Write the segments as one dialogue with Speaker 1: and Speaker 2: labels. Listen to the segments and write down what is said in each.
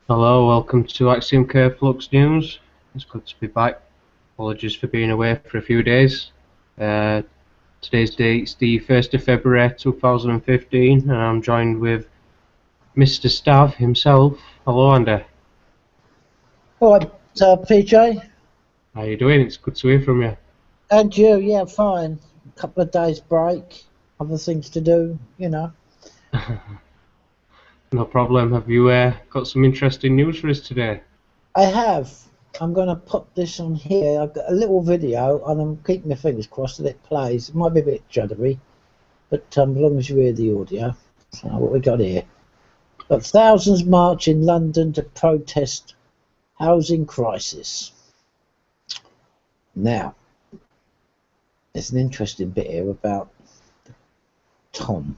Speaker 1: Hello, welcome to Axiom Flux News. It's good to be back. Apologies for being away for a few days. Today's date's the 1st of February 2015, and I'm joined with Mr. Stav himself. Hello, Andy.
Speaker 2: All right, PJ.
Speaker 1: How you doing? It's good to hear from you.
Speaker 2: And you, yeah, fine. A couple of days break, other things to do, you know.
Speaker 1: No problem. Have you got some interesting news for us today?
Speaker 2: I have. I'm going to put this on here. I've got a little video, and I'm keeping my fingers crossed that it plays. It might be a bit juddery, but as long as you hear the audio. So what we got here? Got thousands march in London to protest housing crisis. Now, there's an interesting bit here about Tom,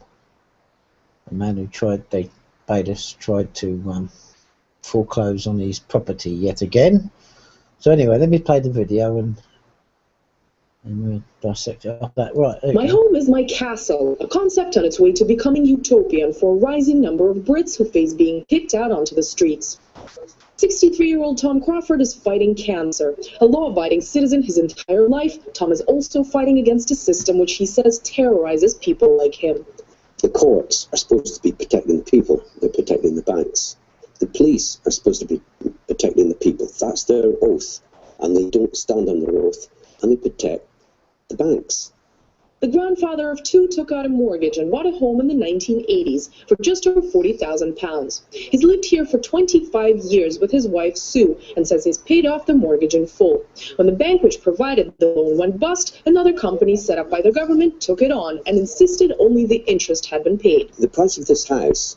Speaker 2: a man who bailiffs tried to foreclose on his property yet again. So anyway, let me play the video and we'll dissect it up that. Right.
Speaker 3: My home is my castle, a concept on its way to becoming utopian for a rising number of Brits who face being kicked out onto the streets. 63-year-old Tom Crawford is fighting cancer. A law-abiding citizen his entire life, Tom is also fighting against a system which he says terrorizes people like him.
Speaker 4: The courts are supposed to be protecting the people. They're protecting the banks. The police are supposed to be protecting the people. That's their oath. And they don't stand on their oath. And they protect the banks.
Speaker 3: The grandfather of two took out a mortgage and bought a home in the 1980s for just over £40,000. He's lived here for 25 years with his wife Sue and says he's paid off the mortgage in full. When the bank which provided the loan went bust, another company set up by the government took it on and insisted only the interest had been paid.
Speaker 4: The price of this house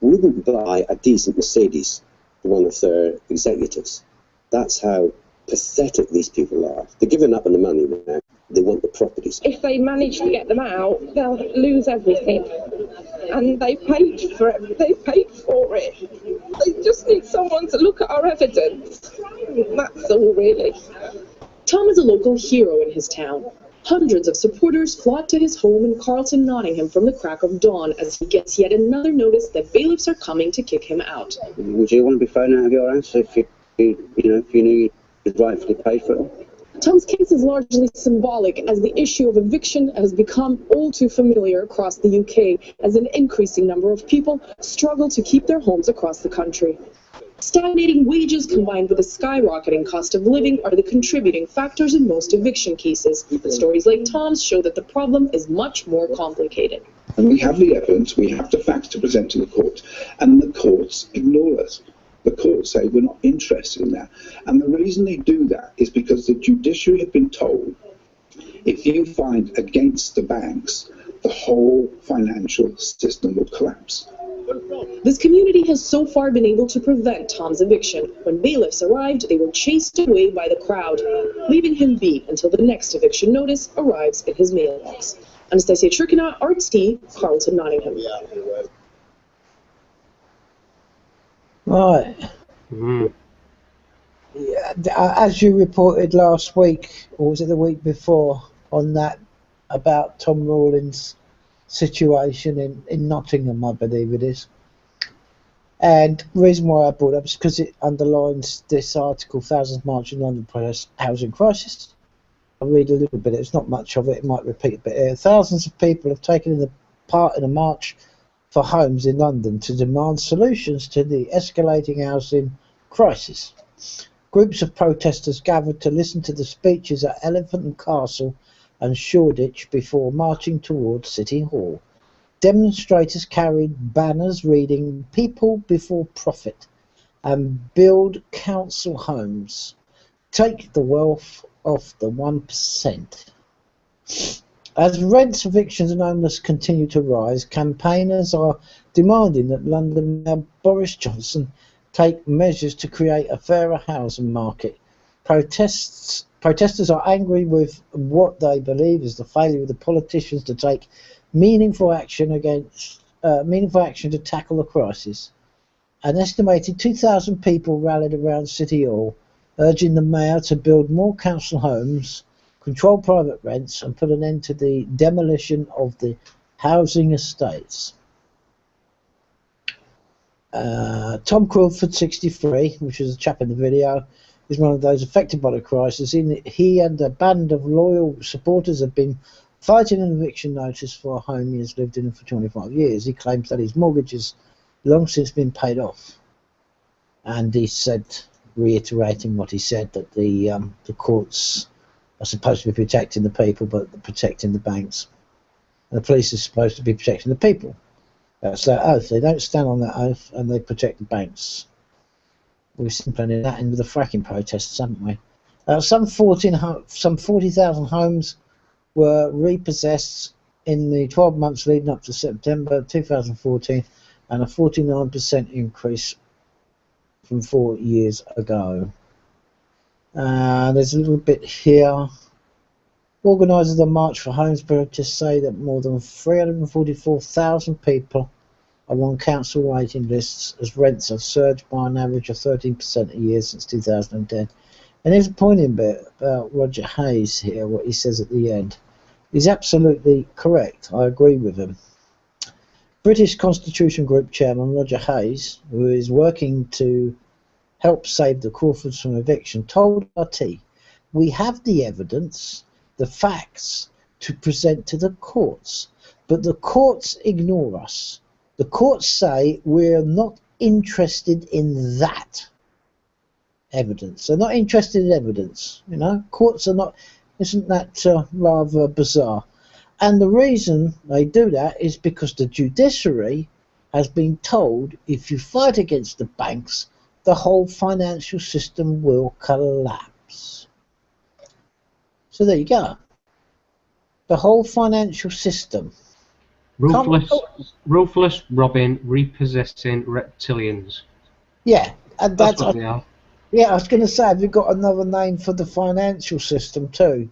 Speaker 4: wouldn't buy a decent Mercedes for one of their executives. That's how pathetic these people are. They're giving up on the money now. They want the properties.
Speaker 5: If they manage to get them out, they'll lose everything. And they paid for it. They paid for it. They just need someone to look at our evidence. That's all, really.
Speaker 3: Tom is a local hero in his town. Hundreds of supporters flock to his home in Carlton, Nottingham from the crack of dawn as he gets yet another notice that bailiffs are coming to kick him out.
Speaker 4: Would you want to be thrown out of your house if you knew you could rightfully pay for it?
Speaker 3: Tom's case is largely symbolic as the issue of eviction has become all too familiar across the UK as an increasing number of people struggle to keep their homes across the country. Stagnating wages combined with a skyrocketing cost of living are the contributing factors in most eviction cases. But stories like Tom's show that the problem is much more complicated.
Speaker 6: And we have the evidence, we have the facts to present to the court, and the courts ignore us. The courts say we're not interested in that. And the reason they do that is because the judiciary have been told if you find against the banks, the whole financial system will collapse.
Speaker 3: This community has so far been able to prevent Tom's eviction. When bailiffs arrived, they were chased away by the crowd, leaving him be until the next eviction notice arrives in his mailbox. Anastasia Trikina, RT, Carlton, Nottingham.
Speaker 2: Right. Yeah, as you reported last week, or was it the week before, on that about Tom Rawlins' situation in Nottingham, I believe it is. And the reason why I brought it up is because it underlines this article, Thousands March in London Protest Housing Crisis. I'll read a little bit, it's not much of it, it might repeat a bit here. Thousands of people have taken part in a march for homes in London to demand solutions to the escalating housing crisis. Groups of protesters gathered to listen to the speeches at Elephant and Castle and Shoreditch before marching towards City Hall. Demonstrators carried banners reading "People before profit" and "Build council homes. Take the wealth of the 1%. As rents, evictions and homeless continue to rise, campaigners are demanding that London Mayor Boris Johnson take measures to create a fairer housing market. Protesters are angry with what they believe is the failure of the politicians to take meaningful action to tackle the crisis. An estimated 2,000 people rallied around City Hall, urging the mayor to build more council homes, control private rents and put an end to the demolition of the housing estates. Tom Crawford, 63, which is a chap in the video, is one of those affected by the crisis. He and a band of loyal supporters have been fighting an eviction notice for a home he has lived in for 25 years. He claims that his mortgage has long since been paid off. And he said, reiterating what he said, that the courts are supposed to be protecting the people, but they're protecting the banks. And the police are supposed to be protecting the people. That's their oath. They don't stand on that oath, and they protect the banks. We've seen plenty of that in with the fracking protests, haven't we? Some 40,000 homes were repossessed in the 12 months leading up to September 2014, and a 49% increase from 4 years ago. There's a little bit here. Organisers of the March for Homes protest say that more than 344,000 people are on council waiting lists as rents have surged by an average of 13% a year since 2010. And there's a poignant bit about Roger Hayes here, what he says at the end. He's absolutely correct. I agree with him. British Constitution Group Chairman Roger Hayes, who is working to help save the Crawfords from eviction, told RT, "We have the evidence, the facts to present to the courts, but the courts ignore us. The courts say we're not interested in that evidence. They're not interested in evidence, you know. Courts are not. Isn't that rather bizarre? And the reason they do that is because the judiciary has been told if you fight against the banks, the whole financial system will collapse." So there you go. The whole financial system.
Speaker 1: Ruthless robbing, repossessing reptilians.
Speaker 2: Yeah, and
Speaker 1: That's what they are.
Speaker 2: Yeah, I was going to say, have you got another name for the financial system too?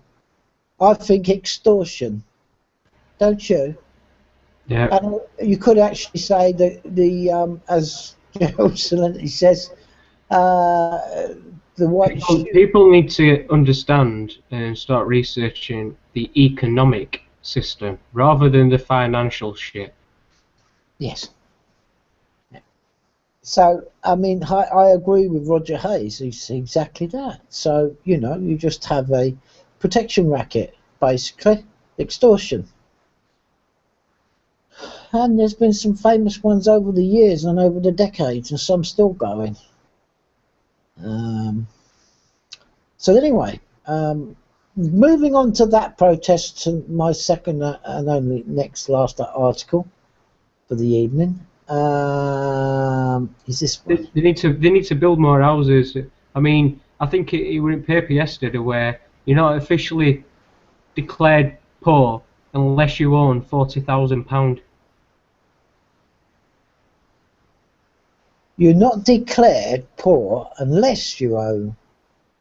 Speaker 2: I think extortion. Don't you?
Speaker 1: Yeah.
Speaker 2: And you could actually say that as Gerald Salenti says, the white
Speaker 1: people need to understand and start researching the economic system rather than the financial shit.
Speaker 2: Yes. So, I mean, I agree with Roger Hayes. He's exactly that. So, you know, you just have a protection racket, basically, extortion. And there's been some famous ones over the years and over the decades, and some still going. So anyway, moving on to that protest, to my second and only last article for the evening. Is this one?
Speaker 1: They need to build more houses. I mean, I think it was in paper yesterday where you're not officially declared poor unless you own £40,000.
Speaker 2: You're not declared poor unless you own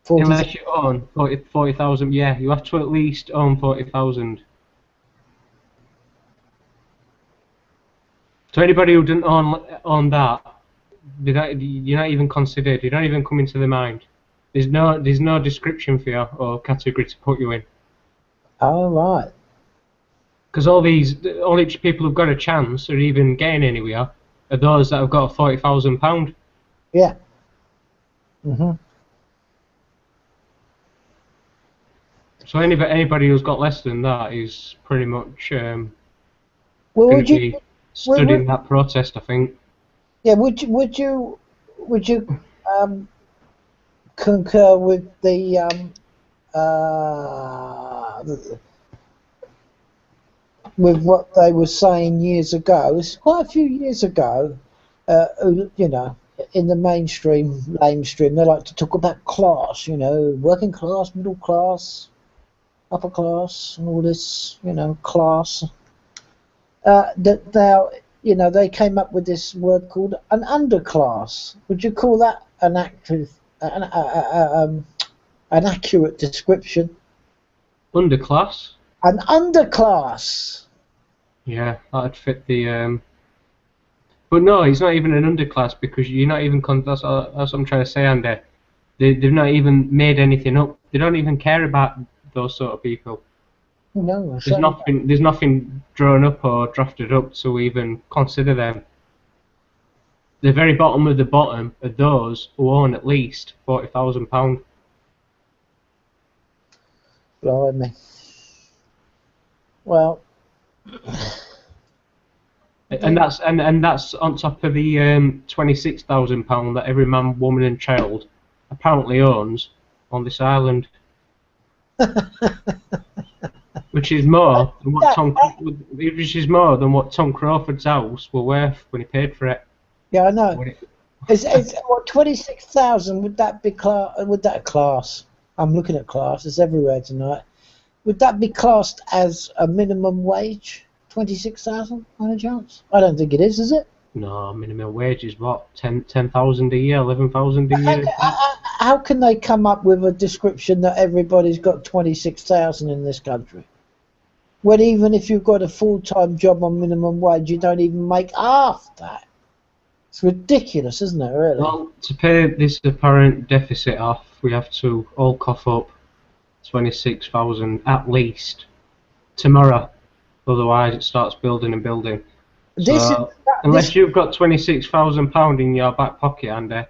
Speaker 2: 40,000.
Speaker 1: Unless you own 40,000, yeah, you have to at least own 40,000. So anybody who doesn't own that, you're not even considered. You don't even come into the mind. There's no description for you or category to put you in.
Speaker 2: Oh right.
Speaker 1: Because only people who've got a chance or even getting anywhere are those that have got £40,000.
Speaker 2: Yeah. Mhm.
Speaker 1: So anybody who's got less than that is pretty much
Speaker 2: Well,
Speaker 1: going to be studying that protest, I think.
Speaker 2: Yeah. Would you concur with with what they were saying years ago? It's quite a few years ago. You know, in the mainstream, they like to talk about class. You know, working class, middle class, upper class, and all this. You know, class. They came up with this word called an underclass. Would you call that an accurate description?
Speaker 1: Underclass?
Speaker 2: An underclass.
Speaker 1: Yeah, that'd fit the. But no, it's not even an underclass because you're not even. That's what I'm trying to say, Andy. They've not even made anything up. They don't even care about those sort of people.
Speaker 2: No,
Speaker 1: there's nothing drawn up or drafted up to even consider them. the very bottom of the bottom are those who own at least £40,000.
Speaker 2: Blimey. Well,
Speaker 1: and that's on top of the £26,000 that every man, woman, and child apparently owns on this island, which is more than what Tom Crawford's house were worth when he paid for it.
Speaker 2: Yeah, I know. Is what 26,000? Would that be class? I'm looking at classes everywhere tonight. Would that be classed as a minimum wage? 26,000 on a chance? I don't think it is it?
Speaker 1: No, minimum wage is what, 10,000 a year, 11,000 a year.
Speaker 2: How can they come up with a description that everybody's got 26,000 in this country? When even if you've got a full-time job on minimum wage, you don't even make half that. It's ridiculous, isn't it, really?
Speaker 1: Well, to pay this apparent deficit off, we have to all cough up 26,000 at least tomorrow. Otherwise, it starts building and building. Unless you've got £26,000 in your back pocket, Andy.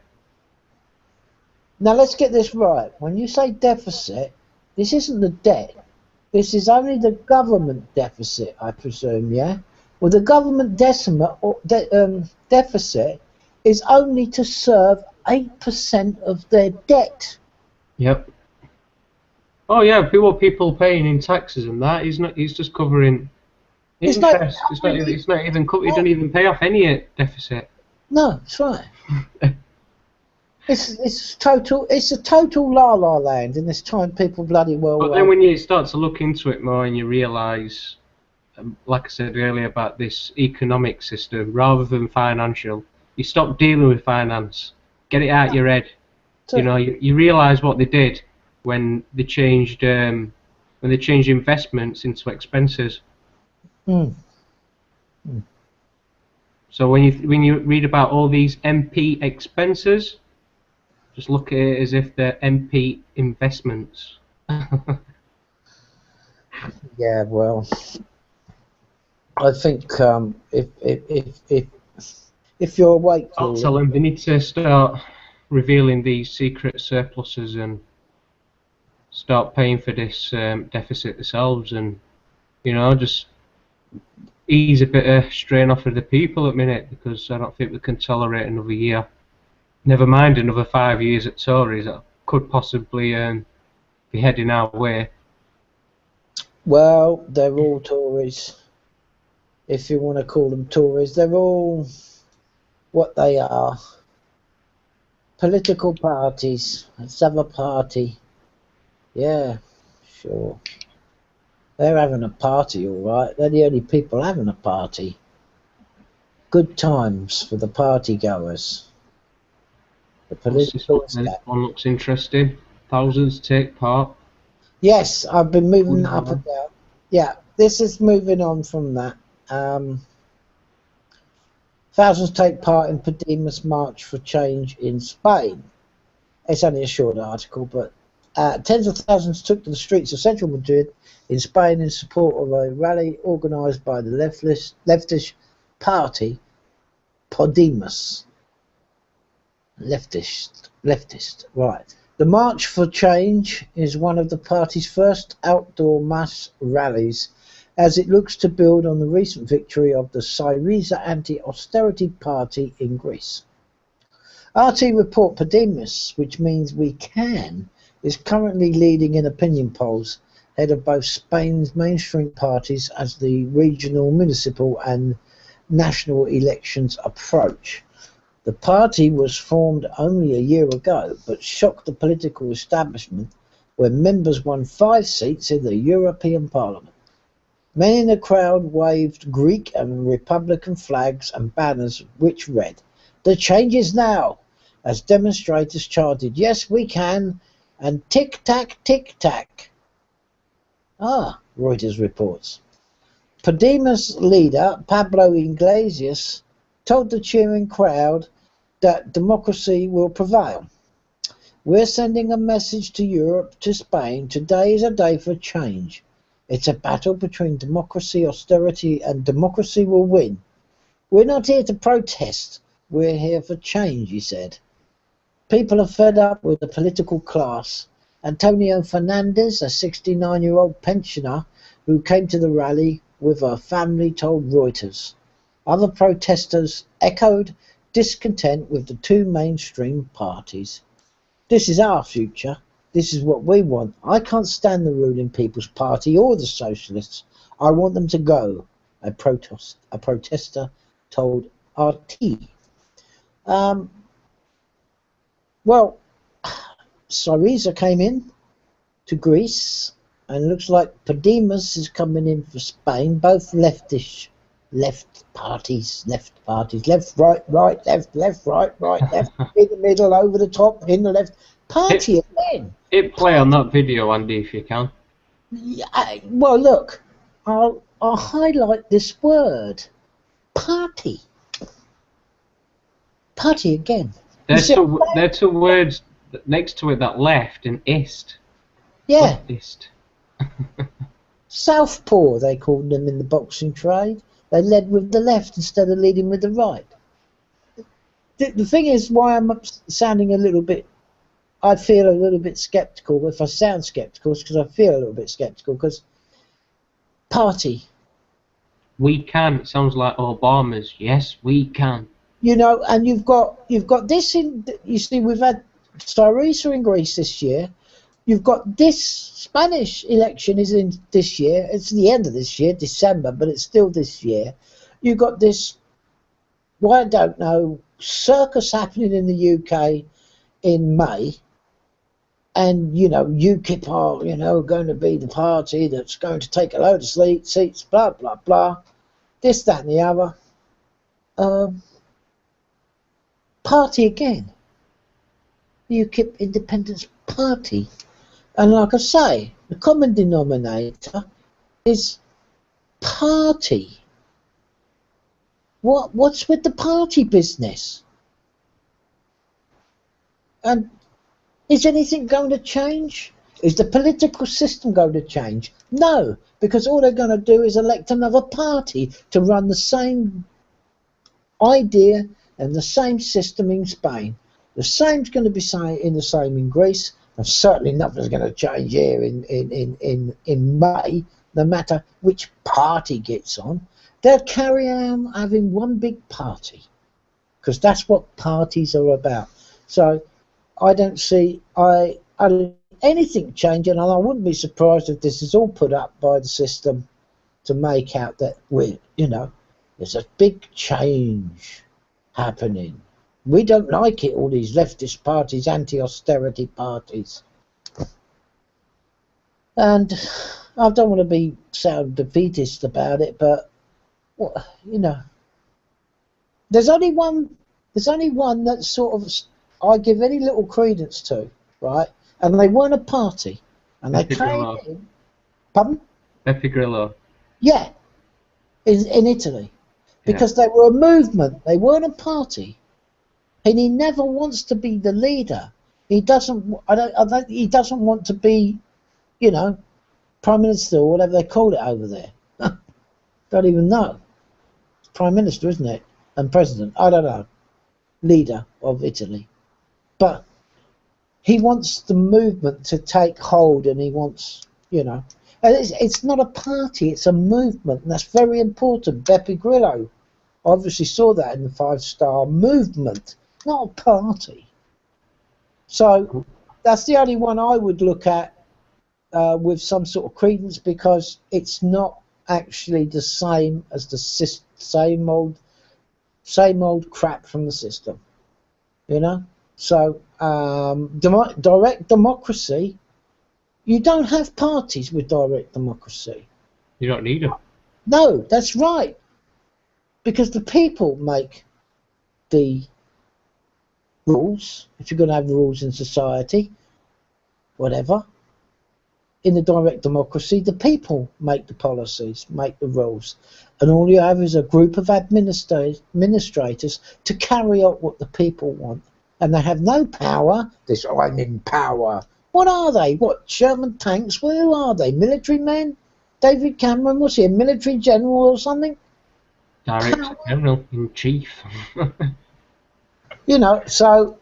Speaker 2: Now let's get this right. When you say deficit, this isn't the debt. This is only the government deficit, I presume, yeah? Well, the government deficit is only to serve 8% of their debt.
Speaker 1: Yep. Oh yeah, what people paying in taxes and that, he's just covering interest. It's not even he don't even pay off any deficit.
Speaker 2: No, that's right. It's a total la-la land in this time people bloody well.
Speaker 1: But then when you start to look into it more and you realise, like I said earlier about this economic system rather than financial, you stop dealing with finance, get it out your head. You know, you realise what they did when they changed investments into expenses. So when you read about all these MP expenses, just look at it as if they're MP investments.
Speaker 2: Yeah, well, I think if you're awake,
Speaker 1: I'll tell them they need to start revealing these secret surpluses and start paying for this deficit themselves, and just ease a bit of strain off of the people at the minute, because I don't think we can tolerate another year. Never mind another 5 years at Tories that could possibly be heading our way.
Speaker 2: Well, they're all Tories. If you want to call them Tories, they're all what they are. Political parties. Let's have a party. Yeah, sure. They're having a party, all right. They're the only people having a party. Good times for the party goers. The political
Speaker 1: this one looks interesting. Thousands take part.
Speaker 2: Yes, I've been moving that up and down. Yeah, this is moving on from that. Thousands take part in Podemos March for Change in Spain. It's only a short article, but tens of thousands took to the streets of central Madrid in Spain in support of a rally organised by the leftist party Podemos. Leftist, right. The March for Change is one of the party's first outdoor mass rallies, as it looks to build on the recent victory of the Syriza anti-austerity party in Greece. RT report Podemos, which means we can, is currently leading in opinion polls, ahead of both Spain's mainstream parties as the regional, municipal and national elections approach. The party was formed only a year ago, but shocked the political establishment when members won 5 seats in the European Parliament. Many in the crowd waved Greek and Republican flags and banners which read, "The change is now," as demonstrators chanted, "Yes, we can," and "Tic-tac, tic-tac." Reuters reports. Podemos leader Pablo Iglesias told the cheering crowd that democracy will prevail. "We're sending a message to Europe, to Spain. Today is a day for change. It's a battle between democracy, austerity, and democracy will win. We're not here to protest, We're here for change, he said. People are fed up with the political class. Antonio Fernandez, a 69-year-old pensioner who came to the rally with her family, told Reuters. Other protesters echoed discontent with the two mainstream parties. This is our future. This is what we want. I can't stand the ruling People's Party or the Socialists. I want them to go, a protester told RT. Well, Syriza came in to Greece, and looks like Podemos is coming in for Spain. Both leftish, left parties, left, right, left, right, left, in the middle, over the top, in the left. Party again.
Speaker 1: Hit play on that video, Andy, if you can.
Speaker 2: Yeah, well, look, I'll highlight this word. Party. Party again.
Speaker 1: There's two words next to it that left and ist.
Speaker 2: Yeah.
Speaker 1: Leftist.
Speaker 2: Southpaw, they called them in the boxing trade. They led with the left instead of leading with the right. The thing is, why I'm sounding a little bit, I feel a little bit sceptical. If I sound sceptical, it's because I feel a little bit sceptical, because party.
Speaker 1: We can. It sounds like Obama's. Yes, we can.
Speaker 2: You know, and you've got this in. You see, we've had Syriza in Greece this year. You've got this Spanish election is in this year. It's the end of this year, December, but it's still this year. You've got this, well, I don't know, circus happening in the UK in May, and you know, UKIP are, you know, going to be the party that's going to take a load of seats, blah blah blah, this, that, and the other. Party again. UKIP Independence Party. And like I say, the common denominator is party. What's with the party business? And is anything going to change? Is the political system going to change? No, because all they're going to do is elect another party to run the same idea and the same system in Spain. The same's going to be in the same in Greece, and certainly nothing's going to change here in May, no matter which party gets on. They'll carry on having one big party, because that's what parties are about. So I don't see anything changing, and I wouldn't be surprised if this is all put up by the system to make out that there's a big change happening. We don't like it, all these leftist parties, anti-austerity parties. And I don't want to sound defeatist about it, but there's only one that sort of I give any little credence to, right? And they weren't a party, and they came in. Pardon?
Speaker 1: Beppe Grillo.
Speaker 2: Yeah, in Italy, because they were a movement. They weren't a party. And he never wants to be the leader. He doesn't. He doesn't want to be, prime minister or whatever they call it over there. Don't even know. It's prime minister, isn't it? And president. I don't know. Leader of Italy. But he wants the movement to take hold, and he wants, And it's not a party. It's a movement, and that's very important. Beppe Grillo obviously saw that in the 5-star movement. Not a party. So that's the only one I would look at with some sort of credence, because it's not actually the same as the same old crap from the system. So direct democracy, you don't have parties with direct democracy.
Speaker 1: You don't need them.
Speaker 2: No, that's right. Because the people make the rules, if you're going to have rules in society, whatever. In the direct democracy, the people make the policies, make the rules, and all you have is a group of administrators to carry out what the people want, and they have no power. I'm in power. What are they? What, Sherman tanks? Well, who are they? Military men? David Cameron, was he a military general or something?
Speaker 1: Director General in Chief.
Speaker 2: You know, so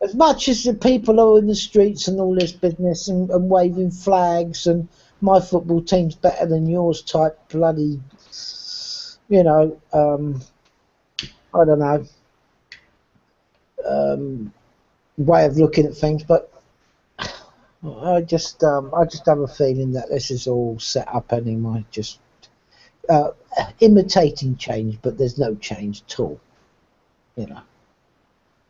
Speaker 2: as much as the people are in the streets and all this business and waving flags and my football team's better than yours type bloody, you know, I don't know, way of looking at things, but I just have a feeling that this is all set up anyway, just imitating change, but there's no change at all, you know.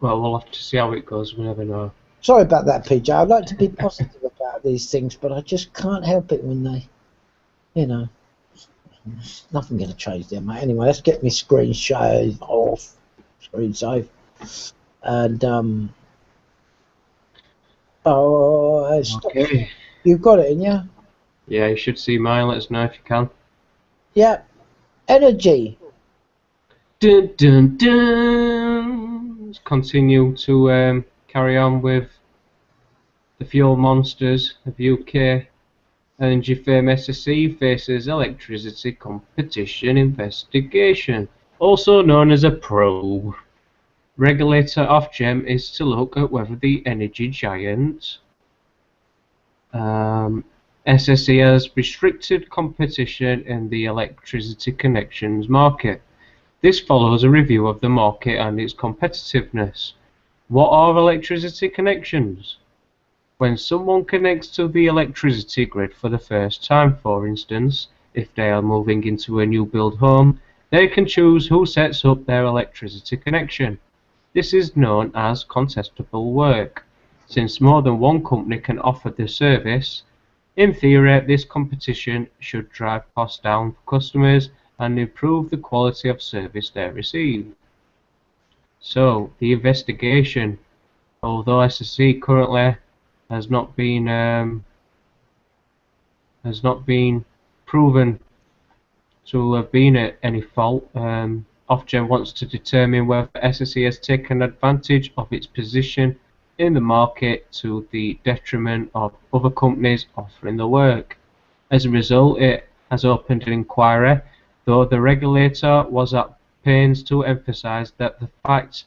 Speaker 1: Well, we'll have to see how it goes. We never know.
Speaker 2: Sorry about that, PJ. I'd like to be positive about these things, but I just can't help it when they, you know, there's nothing going to change there, mate. Anyway, let's get my screen shave off, screen save, and
Speaker 1: Okay.
Speaker 2: You've got it in, yeah?
Speaker 1: Yeah, you should see mine. Let us know if you can.
Speaker 2: Yeah. Energy.
Speaker 1: Dun dun dun. Let's continue to carry on with the fuel monsters of UK. Energy firm SSE faces electricity competition investigation, also known as a probe. Regulator Ofgem is to look at whether the energy giant SSE has restricted competition in the electricity connections market. This follows a review of the market and its competitiveness. What are electricity connections? When someone connects to the electricity grid for the first time, for instance, if they are moving into a new build home, they can choose who sets up their electricity connection. This is known as contestable work. Since more than one company can offer the service, in theory, this competition should drive costs down for customers and improve the quality of service they receive. So, the investigation, although SSE currently has not been proven to have been at any fault, Ofgem wants to determine whether SSE has taken advantage of its position in the market to the detriment of other companies offering the work. As a result, it has opened an inquiry, though the regulator was at pains to emphasise that the fact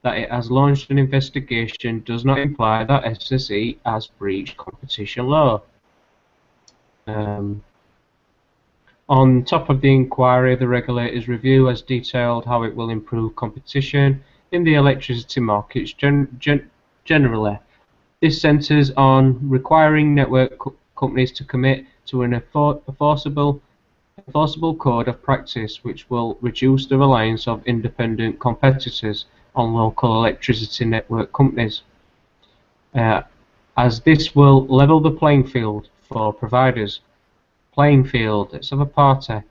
Speaker 1: that it has launched an investigation does not imply that SSE has breached competition law. On top of the inquiry, the regulator's review has detailed how it will improve competition in the electricity markets generally. This centres on requiring network companies to commit to an enforceable code of practice which will reduce the reliance of independent competitors on local electricity network companies, as this will level the playing field for providers. Playing field, let's have a party.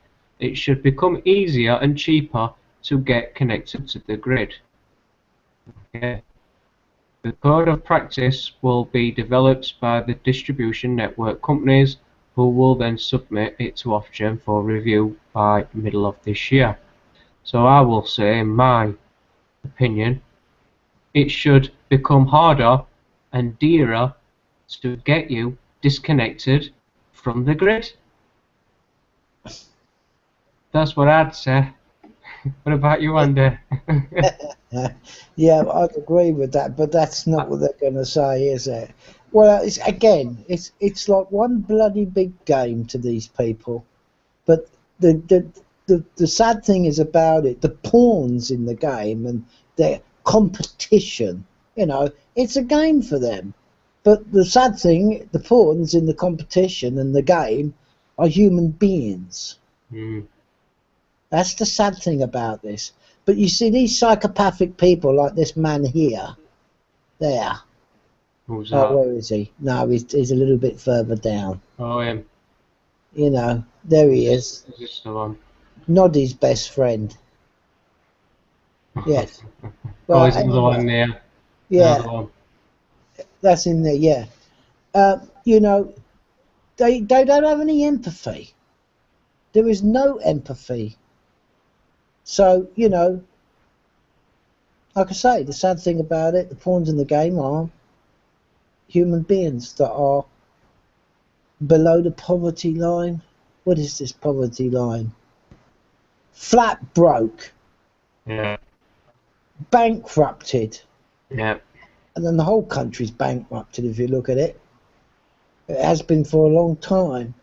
Speaker 1: It should become easier and cheaper to get connected to the grid. Okay. The code of practice will be developed by the distribution network companies, who will then submit it to Ofgem for review by middle of this year. So I will say, in my opinion, it should become harder and dearer to get you disconnected from the grid. That's what I'd say. What about you, Andy?
Speaker 2: Yeah, I'd agree with that, but that's not what they're going to say, is it? Well, it's like one bloody big game to these people. But the sad thing is about it, the pawns in the game and their competition, you know, it's a game for them. But the sad thing, the pawns in the competition and the game are human beings.
Speaker 1: Mm.
Speaker 2: That's the sad thing about this. But you see, these psychopathic people like this man here, there.
Speaker 1: Who's that?
Speaker 2: Oh, where is he? No, he's a little bit further down.
Speaker 1: Oh, him.
Speaker 2: You know, there he is.
Speaker 1: Is this the one?
Speaker 2: Noddy's best friend. Yes.
Speaker 1: Well, he's another one there.
Speaker 2: Yeah.
Speaker 1: Another one.
Speaker 2: That's in there, yeah. You know, they don't have any empathy. There is no empathy. So, you know, like I say, the sad thing about it, the pawns in the game are human beings that are below the poverty line. What is this poverty line? Flat broke.
Speaker 1: Yeah.
Speaker 2: bankrupted.
Speaker 1: Yeah.
Speaker 2: And then the whole country's bankrupted if you look at it. It has been for a long time.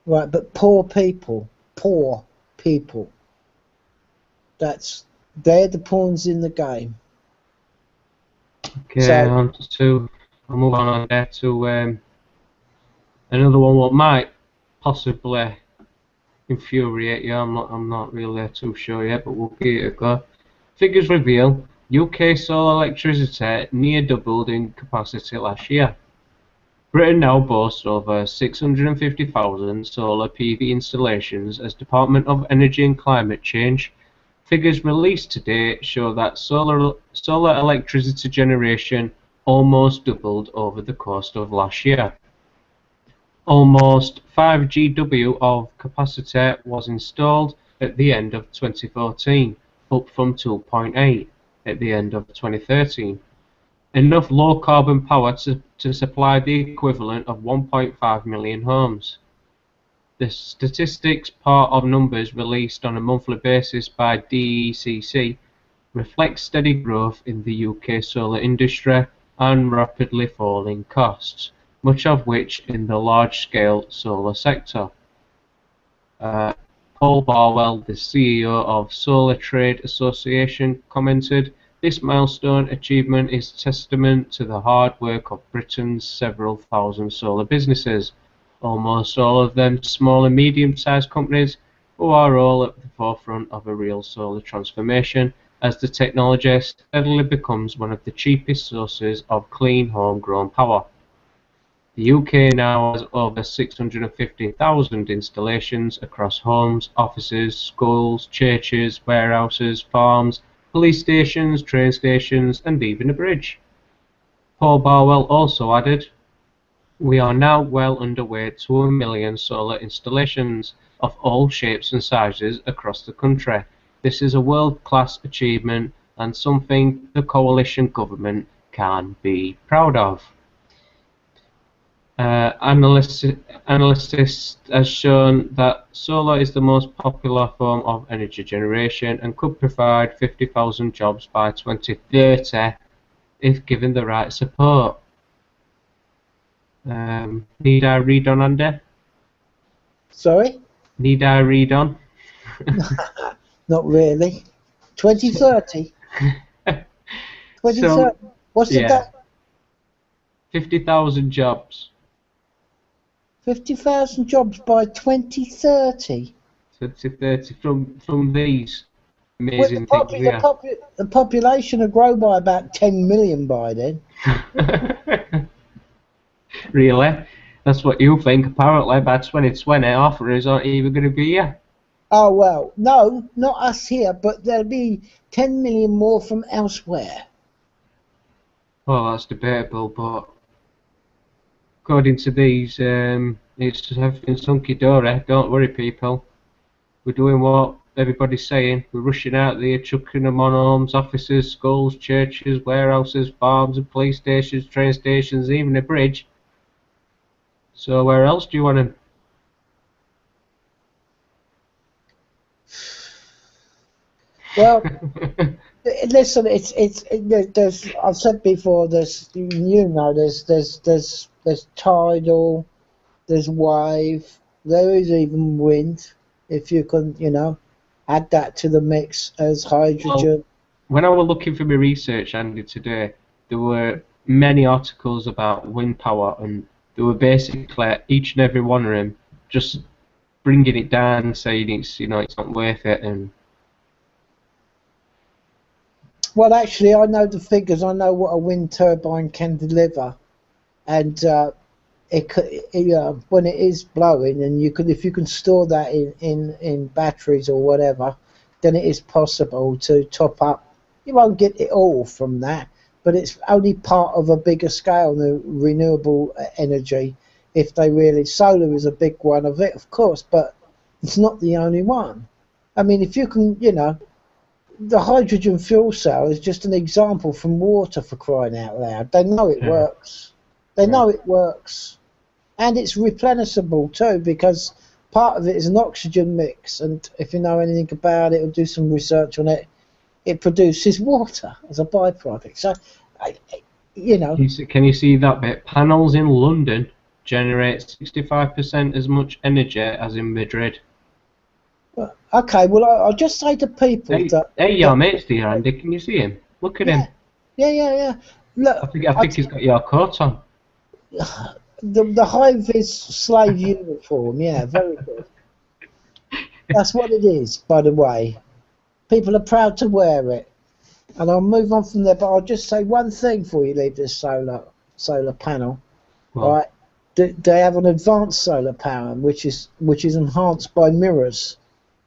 Speaker 2: Right, but poor people, they're the pawns in the game.
Speaker 1: Okay,
Speaker 2: So,
Speaker 1: I'll move on there to another one what might possibly infuriate you. I'm not really too sure yet, but we'll give it a go. Figures reveal UK solar electricity near doubled in capacity last year. Britain now boasts over 650,000 solar PV installations as Department of Energy and Climate Change. Figures released today show that solar electricity generation almost doubled over the course of last year. Almost 5 GW of capacity was installed at the end of 2014, up from 2.8 at the end of 2013. Enough low-carbon power to supply the equivalent of 1.5 million homes. The statistics, part of numbers released on a monthly basis by DECC, reflects steady growth in the UK solar industry and rapidly falling costs, much of which in the large-scale solar sector. Paul Barwell, the CEO of Solar Trade Association, commented, "This milestone achievement is testament to the hard work of Britain's several thousand solar businesses, almost all of them small and medium-sized companies, who are all at the forefront of a real solar transformation as the technology steadily becomes one of the cheapest sources of clean homegrown power." The UK now has over 650,000 installations across homes, offices, schools, churches, warehouses, farms, police stations, train stations, and even a bridge. Paul Barwell also added, "We are now well underway to 1 million solar installations of all shapes and sizes across the country. This is a world-class achievement and something the coalition government can be proud of." Analysis has shown that solar is the most popular form of energy generation and could provide 50,000 jobs by 2030 if given the right support. Need I read on, Andy?
Speaker 2: Sorry?
Speaker 1: Need I read on?
Speaker 2: Not really. 2030? 2030?
Speaker 1: So,
Speaker 2: What's the date?
Speaker 1: 50,000 jobs.
Speaker 2: 50,000 jobs by 2030.
Speaker 1: 2030 from these amazing
Speaker 2: Well,
Speaker 1: things here.
Speaker 2: the population will grow by about 10 million by then.
Speaker 1: Really? That's what you think. Apparently by 2020 half of us aren't even going to be here.
Speaker 2: Oh, well, no, not us here, but there'll be 10 million more from elsewhere.
Speaker 1: Well, that's debatable, but according to these, it's everything's hunky-dory. Don't worry, people. We're doing what everybody's saying. We're rushing out there, chucking them on homes, offices, schools, churches, warehouses, farms and police stations, train stations, even a bridge. So where else do you want them?
Speaker 2: Well, listen, there's I've said before, there's tidal, there's wave, there is even wind, if you can, add that to the mix as hydrogen.
Speaker 1: Well, when I was looking for my research, Andy, today, there were many articles about wind power, and they were basically each and every one of them just bringing it down, saying it's not worth it. And
Speaker 2: well, actually, I know the figures. I know what a wind turbine can deliver, and when it is blowing, and if you can store that in batteries or whatever, then it is possible to top up. You won't get it all from that, but it's only part of a bigger scale, the renewable energy. If they really, solar is a big one of it, of course, but it's not the only one. I mean, if you can, the hydrogen fuel cell is just an example from water, for crying out loud. They know it works. They know it works. And it's replenishable too, because part of it is an oxygen mix, and if you know anything about it or do some research on it, it produces water as a byproduct. So, you know.
Speaker 1: Can you see that bit? Panels in London generate 65% as much energy as in Madrid.
Speaker 2: Okay, well, I'll just say to people that...
Speaker 1: Hey, your mate's here, Andy. Can you see him? Look at him.
Speaker 2: Yeah. Look,
Speaker 1: I think he's got your coat on.
Speaker 2: The Hive is slave uniform, yeah, very good. That's what it is, by the way. People are proud to wear it. And I'll move on from there, but I'll just say one thing before you leave this solar panel.
Speaker 1: Well,
Speaker 2: right? They have an advanced solar power, which is enhanced by mirrors,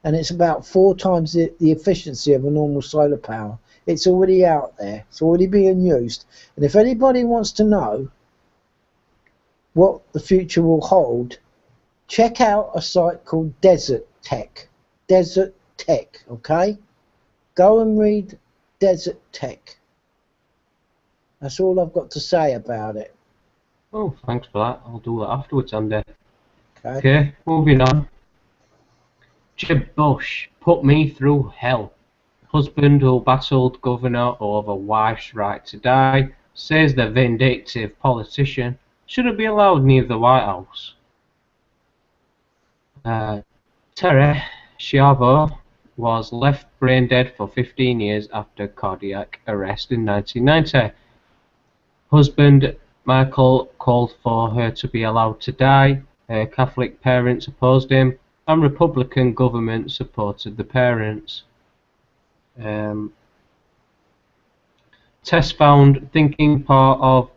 Speaker 2: and it's about 4 times the efficiency of a normal solar power. It's already out there. It's already being used. And if anybody wants to know what the future will hold, check out a site called Desert Tech. Desert Tech, okay? Go and read Desert Tech. That's all I've got to say about it.
Speaker 1: Oh, thanks for that. I'll do that afterwards, Andy.
Speaker 2: Okay,
Speaker 1: moving on. Jeb Bush put me through hell. Husband who battled governor over wife's right to die says the vindictive politician shouldn't be allowed near the White House. Terry Schiavo was left brain dead for 15 years after cardiac arrest in 1990. Husband Michael called for her to be allowed to die. Her Catholic parents opposed him, and Republican government supported the parents. Tests found thinking part of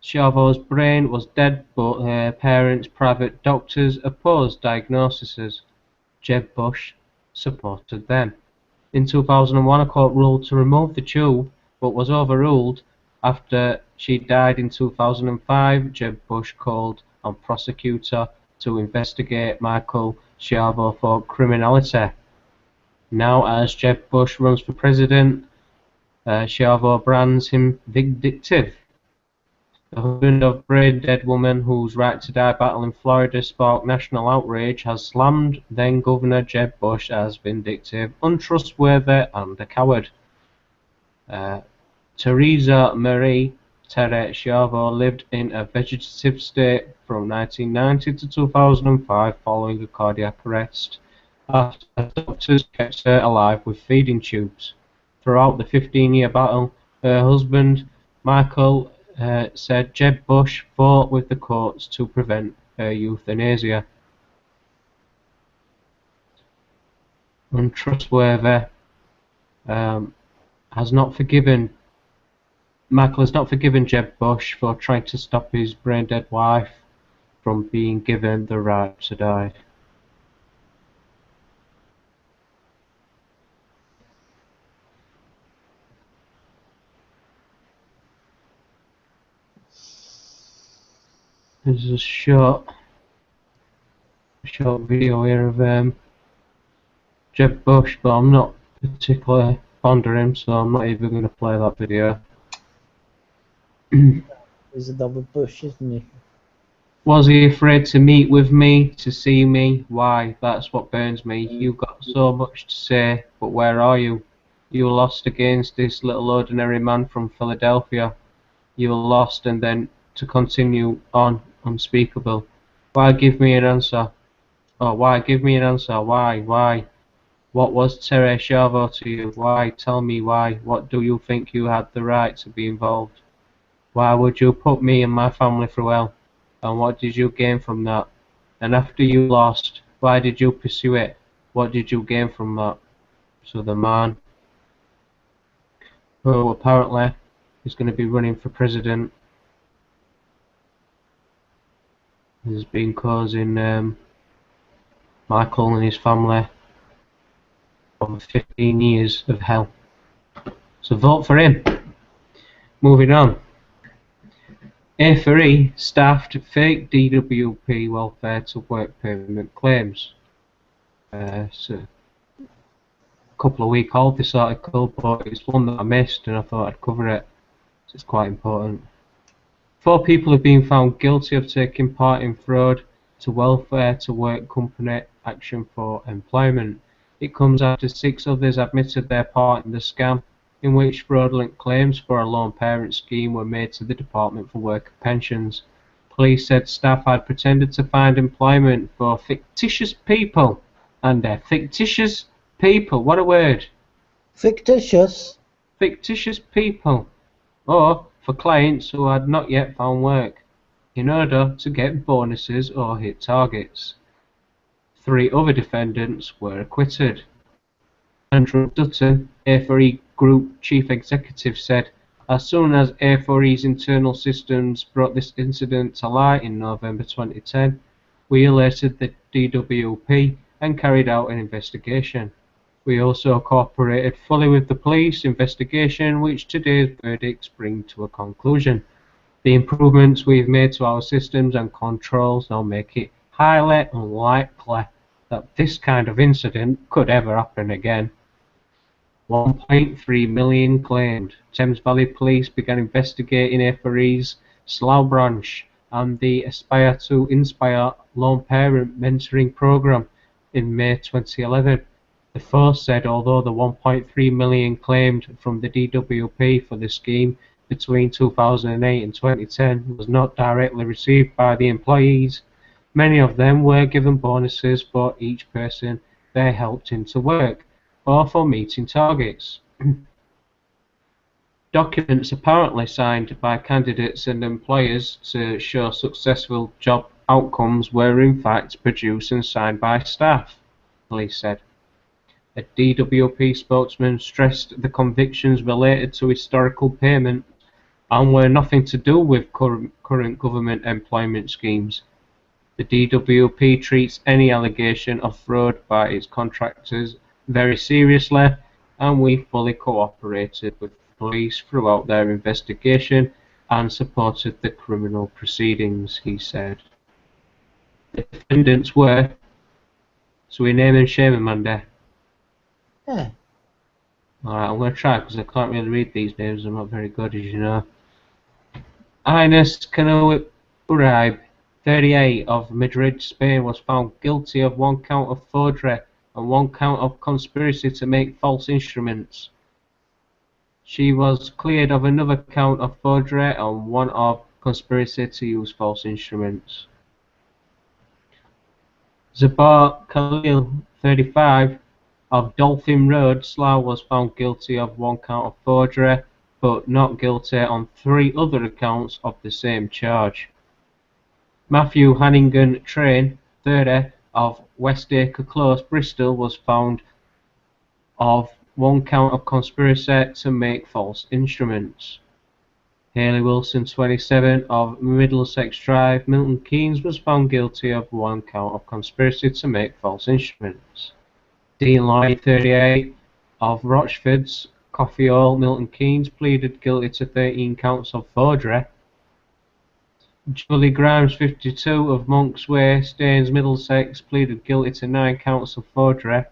Speaker 1: Schiavo's brain was dead, but her parents' private doctors opposed diagnoses. Jeb Bush supported them. In 2001, a court ruled to remove the tube, but was overruled after she died in 2005. Jeb Bush called on prosecutor to investigate Michael Schiavo for criminality. Now, as Jeb Bush runs for president, Schiavo brands him vindictive. The husband of brain-dead woman whose right to die battle in Florida sparked national outrage has slammed then-Governor Jeb Bush as vindictive, untrustworthy, and a coward. Teresa Marie Tere Schiavo lived in a vegetative state from 1990 to 2005 following a cardiac arrest, after doctors kept her alive with feeding tubes. Throughout the 15-year battle, her husband, Michael, said Jeb Bush fought with the courts to prevent her euthanasia. Untrustworthy. Michael has not forgiven Jeb Bush for trying to stop his brain-dead wife from being given the right to die. There's a short video here of Jeb Bush, but I'm not particularly fond of him, so I'm not even going to play that video.
Speaker 2: He's a double Bush, isn't he?
Speaker 1: Was he afraid to meet with me, to see me? Why? That's what burns me. You've got so much to say, but where are you? You lost against this little ordinary man from Philadelphia. You lost, and then to continue on, unspeakable. Why give me an answer? Oh, why give me an answer? Why? What was Terry Schiavo to you? Why? Tell me why. What do you think you had the right to be involved? Why would you put me and my family through hell? And what did you gain from that? And after you lost, why did you pursue it? What did you gain from that? So the man who apparently is going to be running for president has been causing Michael and his family over 15 years of hell. So vote for him. Moving on. A3 staffed fake DWP welfare to work payment claims. So a couple of week old this article, but it's one that I missed and I thought I'd cover it. So it's quite important. 4 people have been found guilty of taking part in fraud to welfare to work company Axiom for employment. It comes after 6 others admitted their part in the scam, in which fraudulent claims for a lone parent scheme were made to the Department for Work and Pensions. Police said staff had pretended to find employment for fictitious people, and they're fictitious people, what a word,
Speaker 2: Fictitious.
Speaker 1: fictitious people, or for clients who had not yet found work, in order to get bonuses or hit targets. 3 other defendants were acquitted. Andrew Dutton, A4E Group Chief Executive, said, "As soon as A4E's internal systems brought this incident to light in November 2010, we alerted the DWP and carried out an investigation. We also cooperated fully with the police investigation, which today's verdicts bring to a conclusion. The improvements we've made to our systems and controls now make it highly unlikely that this kind of incident could ever happen again." 1.3 million claimed. Thames Valley Police began investigating A4E's Slough branch and the Aspire to Inspire Lone Parent Mentoring Programme in May 2011. The force said although the 1.3 million claimed from the DWP for the scheme between 2008 and 2010 was not directly received by the employees, many of them were given bonuses for each person they helped into work, or for meeting targets. Documents apparently signed by candidates and employers to show successful job outcomes were in fact produced and signed by staff, police said. A DWP spokesman stressed the convictions related to historical payment and were nothing to do with current government employment schemes. The DWP treats any allegation of fraud by its contractors very seriously, and we fully cooperated with the police throughout their investigation and supported the criminal proceedings, he said. The defendants were, so we name and shame them, Andy.
Speaker 2: Yeah.
Speaker 1: Alright, I'm going to try because I can't really read these names, I'm not very good, as you know. Ines Canoe Uraib, 38, of Madrid, Spain, was found guilty of 1 count of forgery and 1 count of conspiracy to make false instruments. She was cleared of another count of forgery and 1 of conspiracy to use false instruments. Zabar Khalil, 35, of Dolphin Road, Slough, was found guilty of 1 count of forgery, but not guilty on 3 other accounts of the same charge. Matthew Hannigan Train, 30, of Westacre Close, Bristol, was found of 1 count of conspiracy to make false instruments. Hayley Wilson, 27, of Middlesex Drive, Milton Keynes, was found guilty of 1 count of conspiracy to make false instruments. Dean Lloyd, 38, of Rochfords, Coffee Hall, Milton Keynes, pleaded guilty to 13 counts of forgery. Julie Grimes, 52, of Monk's Way, Staines, Middlesex, pleaded guilty to 9 counts of forgery.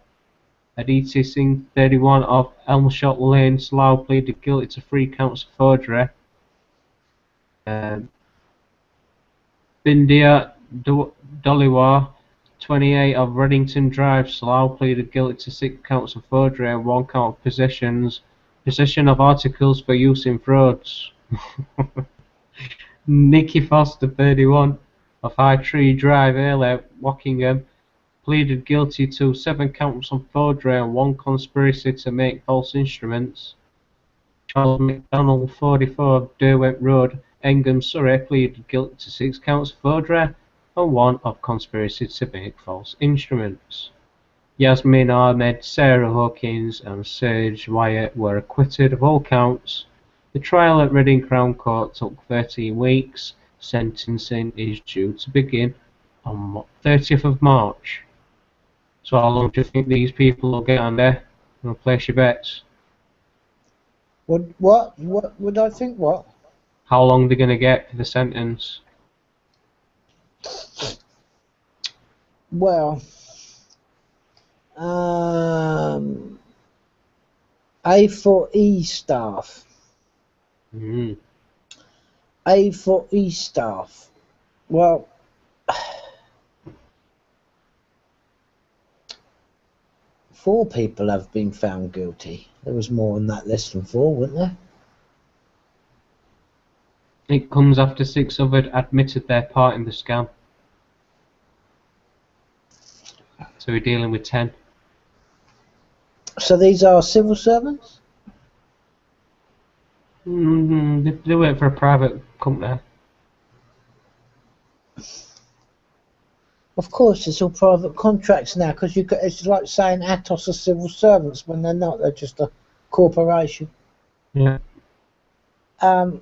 Speaker 1: Aditi Singh, 31, of Elmshot Lane, Slough, pleaded guilty to 3 counts of forgery. Bindia Doliwar, 28, of Reddington Drive, Slough, pleaded guilty to 6 counts of forgery and 1 count of possession of articles for use in frauds. Nikki Foster, 31, of High Tree Drive, Airley, Wokingham, pleaded guilty to 7 counts of forgery and 1 conspiracy to make false instruments. Charles McDonald, 44, of Derwent Road, Engham, Surrey, pleaded guilty to 6 counts of forgery and 1 of conspiracy to make false instruments. Yasmin Ahmed, Sarah Hawkins and Serge Wyatt were acquitted of all counts. The trial at Reading Crown Court took 13 weeks. Sentencing is due to begin on 30th of March. So how long do you think these people will get on there? Wanna place your bets?
Speaker 2: What would I think? What?
Speaker 1: How long they're gonna get for the sentence?
Speaker 2: Well, A4E staff. A4E staff. Well, 4 people have been found guilty. There was more on that list than 4, wasn't there?
Speaker 1: It comes after 6 others admitted their part in the scam. So we're dealing with 10.
Speaker 2: So these are civil servants?
Speaker 1: They work for a private company.
Speaker 2: Of course, it's all private contracts now, because it's like saying Atos are civil servants when they're not. They're just a corporation.
Speaker 1: Yeah.
Speaker 2: But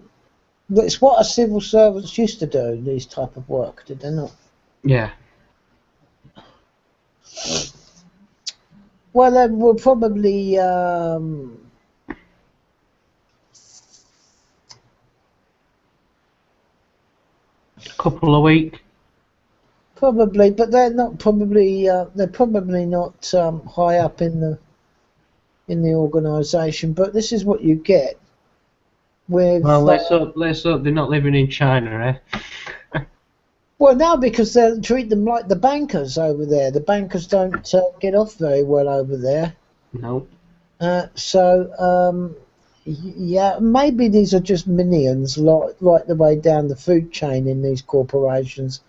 Speaker 2: it's what a civil servants used to do, these type of work, did they not?
Speaker 1: Yeah.
Speaker 2: Well, then we'll probably
Speaker 1: Couple of weeks.
Speaker 2: probably, but they're not probably. They're probably not high up in the organisation. But this is what you get with.
Speaker 1: Well, let's hope they're not living in China, eh?
Speaker 2: Well, no, because they treat them like the bankers over there. The bankers don't get off very well over there.
Speaker 1: No.
Speaker 2: Yeah, maybe these are just minions, right the way down the food chain in these corporations,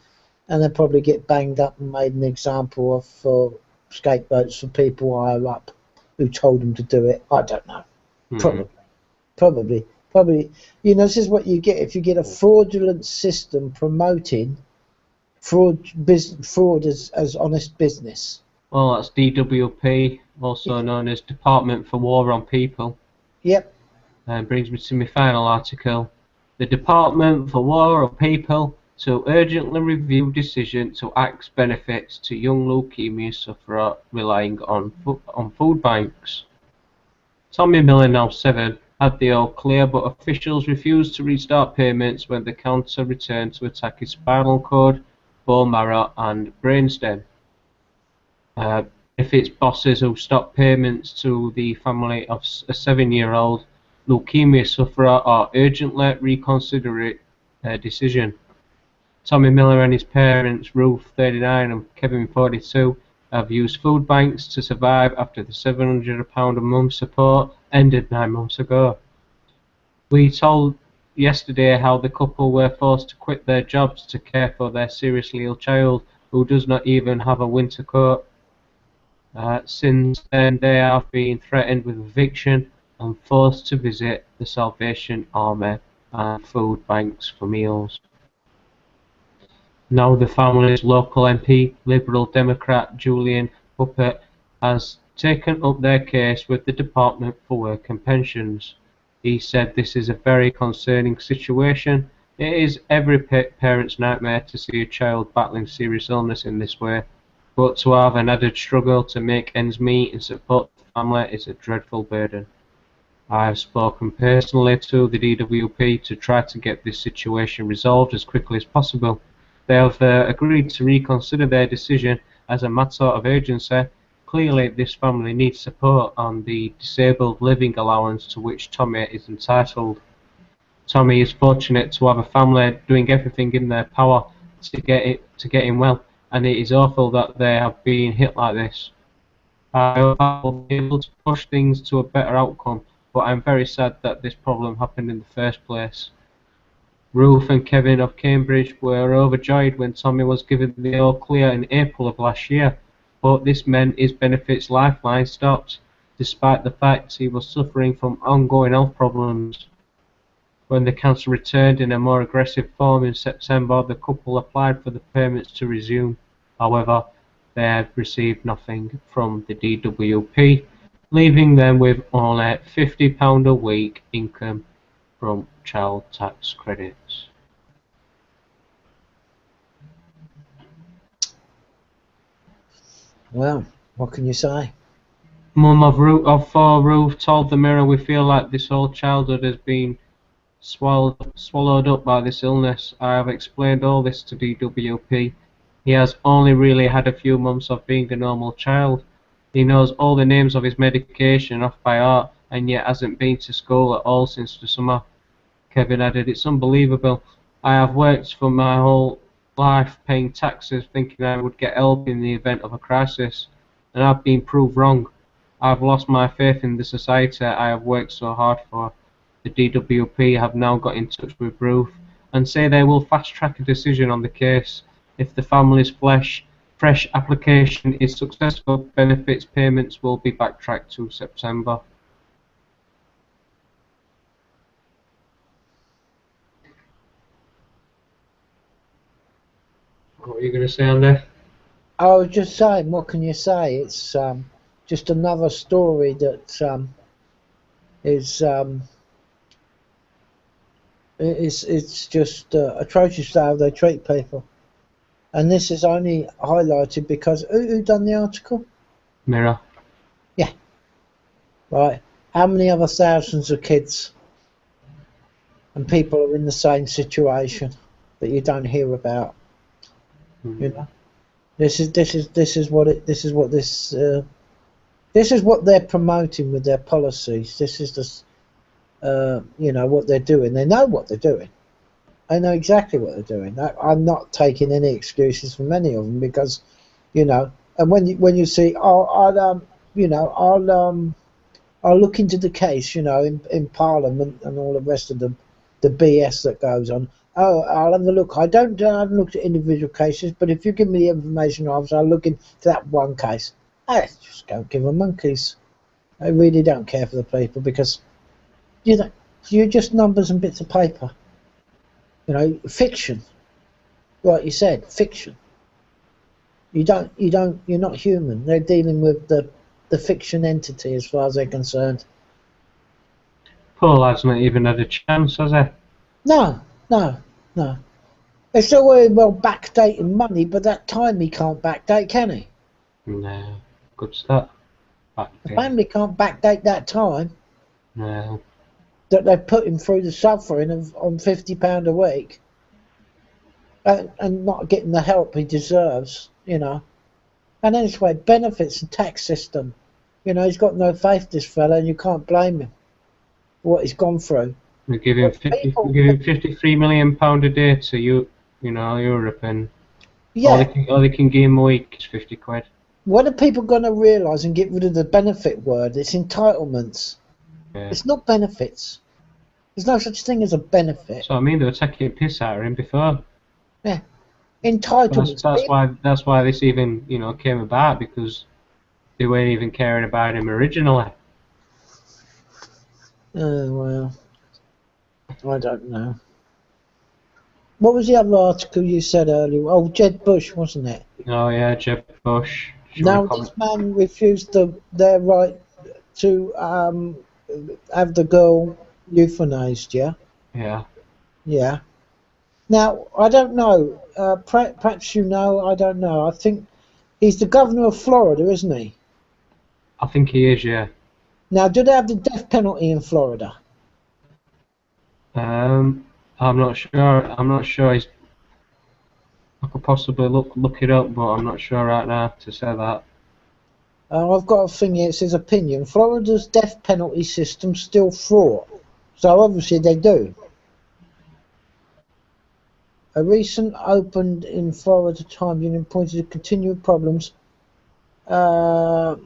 Speaker 2: and they probably get banged up and made an example of for scapegoats for people higher up who told them to do it. I don't know. Probably. You know, this is what you get if you get a fraudulent system promoting fraud as honest business.
Speaker 1: Well, that's DWP, also known as Department for War on People.
Speaker 2: Yep.
Speaker 1: Brings me to my final article. The Department for War on People to urgently review decision to axe benefits to young leukemia sufferer relying on food banks. Tommy Miller, now 7, had the all clear, but officials refused to restart payments when the cancer returned to attack his spinal cord, bone marrow and brainstem. If its bosses who stopped payments to the family of a 7-year-old leukemia sufferer are urgently reconsider their decision. Tommy Miller and his parents, Ruth 39 and Kevin 42, have used food banks to survive after the £700 a month support ended 9 months ago. We told yesterday how the couple were forced to quit their jobs to care for their seriously ill child who does not even have a winter coat. Since then they have been threatened with eviction and forced to visit the Salvation Army and food banks for meals. Now the family's local MP, Liberal Democrat Julian Puppet, has taken up their case with the Department for Work and Pensions. He said this is a very concerning situation. It is every parent's nightmare to see a child battling serious illness in this way, but to have an added struggle to make ends meet and support the family is a dreadful burden. I have spoken personally to the DWP to try to get this situation resolved as quickly as possible. They have agreed to reconsider their decision as a matter of urgency. Clearly this family needs support on the disabled living allowance to which Tommy is entitled. Tommy is fortunate to have a family doing everything in their power to get him well, and it is awful that they have been hit like this. I hope I will be able to push things to a better outcome, but I am very sad that this problem happened in the first place. Ruth and Kevin of Cambridge were overjoyed when Tommy was given the all clear in April of last year, but this meant his benefits lifeline stopped, despite the fact he was suffering from ongoing health problems. When the cancer returned in a more aggressive form in September, the couple applied for the payments to resume. However, they have received nothing from the DWP, leaving them with only £50 a week income from child tax credits.
Speaker 2: Well, what can you say?
Speaker 1: Mum of 4, Ruth, told the Mirror, "We feel like this whole childhood has been swallowed up by this illness. I have explained all this to DWP. He has only really had a few months of being a normal child. He knows all the names of his medication off by heart and yet hasn't been to school at all since the summer." Kevin added, "It's unbelievable. I have worked for my whole life paying taxes thinking I would get help in the event of a crisis, and I've been proved wrong. I've lost my faith in the society I have worked so hard for. The DWP have now got in touch with Ruth and say they will fast-track a decision on the case. If the family's fresh application is successful, benefits payments will be backtracked to September. What are you going to say, Andy?
Speaker 2: I was just saying, what can you say? It's just another story that is it's just atrocious how they treat people, and this is only highlighted because who done the article?
Speaker 1: Mirror.
Speaker 2: Yeah. Right. How many other thousands of kids and people are in the same situation that you don't hear about? You know, this is what they're promoting with their policies. This is the you know, what they're doing. They know what they're doing. They know exactly what they're doing. I'm not taking any excuses from any of them because, you know, and when you see, I'll look into the case, you know, in Parliament and all the rest of the BS that goes on. Oh, I'll have a look. I haven't looked at individual cases, but if you give me the information, I'll look into that one case. I just don't give a monkeys. I really don't care for the people because, you know, you're just numbers and bits of paper. You know, fiction. Like you said, fiction. You're not human. They're dealing with the fiction entity as far as they're concerned.
Speaker 1: Poor lad's not even had a chance, has he?
Speaker 2: No. It's all very well backdating money, but that time he can't backdate, can he?
Speaker 1: No. Good start.
Speaker 2: The family can't backdate that time.
Speaker 1: No.
Speaker 2: That they've put him through the suffering of on £50 a week, and not getting the help he deserves, you know. And anyway, benefits and tax system, you know, he's got no faith, this fella, and you can't blame him for what he's gone through.
Speaker 1: We give him £53 million a day to Europe, and
Speaker 2: yeah,
Speaker 1: all they can give him a week is 50 quid.
Speaker 2: When are people going to realise and get rid of the benefit word? It's entitlements. Yeah. It's not benefits. There's no such thing as a benefit.
Speaker 1: So I mean, they were taking a piss out of him before.
Speaker 2: Yeah, entitlements.
Speaker 1: That's why this even came about, because they weren't even caring about him originally.
Speaker 2: Oh well. I don't know. What was the other article you said earlier? Oh, Jeb Bush, wasn't it?
Speaker 1: Oh yeah, Jeb Bush.
Speaker 2: Now this man refused their right to have the girl euthanized, yeah?
Speaker 1: Yeah.
Speaker 2: Yeah. Now, I don't know. Perhaps you know, I don't know. I think he's the governor of Florida, isn't he?
Speaker 1: I think he is, yeah.
Speaker 2: Now, do they have the death penalty in Florida?
Speaker 1: I'm not sure. I could possibly look it up, but I'm not sure right now to say that.
Speaker 2: I've got a thing here. It says opinion. Florida's death penalty system still fraught. So obviously they do. A recent opened in Florida Times Union pointed to continued problems. Killing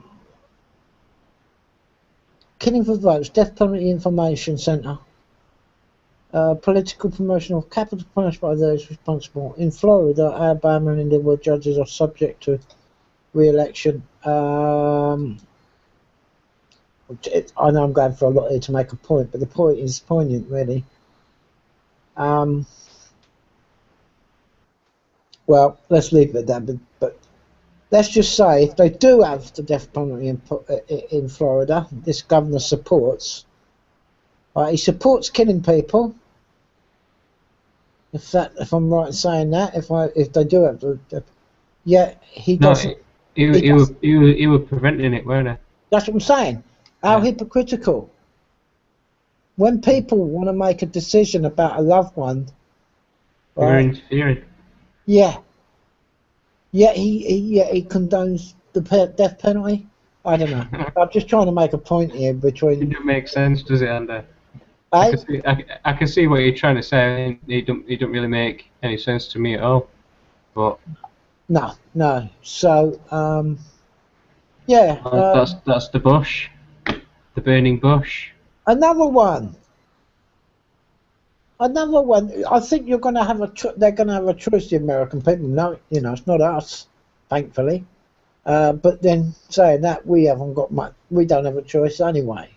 Speaker 2: for votes. Death penalty information center. Political promotion of capital punishment by those responsible. In Florida, Alabama, and India, where judges are subject to re-election. I know I'm going for a lot here to make a point, but the point is poignant, really. Well, let's leave it at that. But let's just say, if they do have the death penalty in Florida, this governor supports. He supports killing people. If I'm right in saying that, if they do have the, yeah, he doesn't.
Speaker 1: He was preventing it, weren't he?
Speaker 2: That's what I'm saying. How hypocritical. When people want to make a decision about a loved one,
Speaker 1: you're interfering.
Speaker 2: Yeah. Yeah, he condones the death penalty. I don't know. I'm just trying to make a point here between.
Speaker 1: It doesn't make sense, does it, Andy? I can see what you're trying to say. It don't really make any sense to me at all. But
Speaker 2: no. So Yeah.
Speaker 1: That's the bush, the burning bush.
Speaker 2: Another one. Another one. I think you're going to have they're going to have a choice. The American people. No, it's not us, thankfully. But then saying that, we haven't got much. We don't have a choice anyway.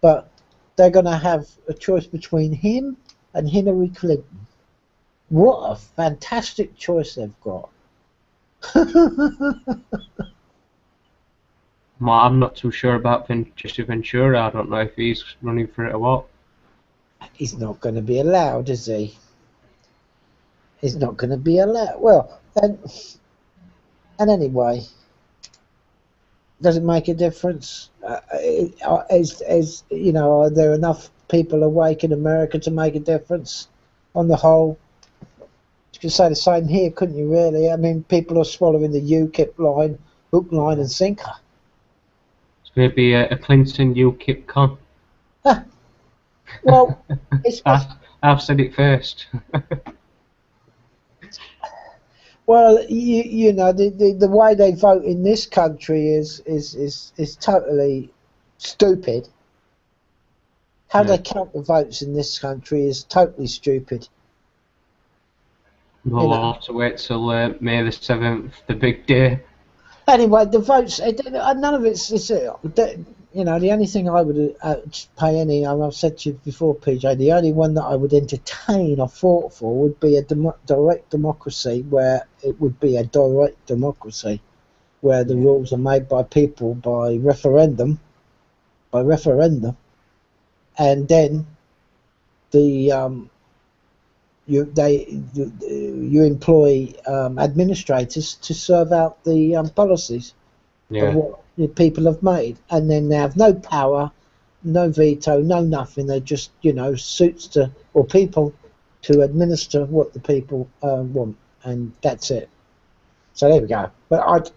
Speaker 2: But they're going to have a choice between him and Hillary Clinton. What a fantastic choice they've got.
Speaker 1: Well, I'm not too sure about Jesse Ventura. I don't know if he's running for it or what.
Speaker 2: He's not going to be allowed, is he? He's not going to be allowed. Well, and anyway, does it make a difference? Are there enough people awake in America to make a difference? On the whole, you could say the same here, couldn't you? Really? I mean, people are swallowing the UKIP line, hook, line, and sinker.
Speaker 1: It's going to be a Clinton UKIP con.
Speaker 2: Well,
Speaker 1: I've said it first.
Speaker 2: Well, the way they vote in this country is totally stupid. How they count the votes in this country is totally stupid.
Speaker 1: We'll have to wait till May the 7th, the big day.
Speaker 2: Anyway, the votes, none of it's the only thing I would pay any, I've said to you before, PJ, the only one that I would entertain or fought for would be a direct democracy, where it would be a direct democracy, where the rules are made by people by referendum, and then you employ administrators to serve out the policies of what the people have made, and then they have no power, no veto, no nothing. They're just suits or people to administer what the people want, and that's it. So there we go. But I'd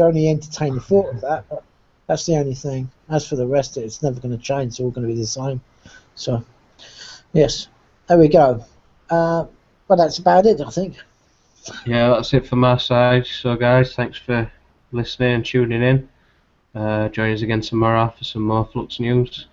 Speaker 2: only entertain the thought of that. But that's the only thing. As for the rest, it's never going to change. It's all going to be the same. So yes, there we go. But that's about it, I think.
Speaker 1: Yeah, that's it from my side. So guys, thanks for listening and tuning in. Join us again tomorrow for some more Flux news.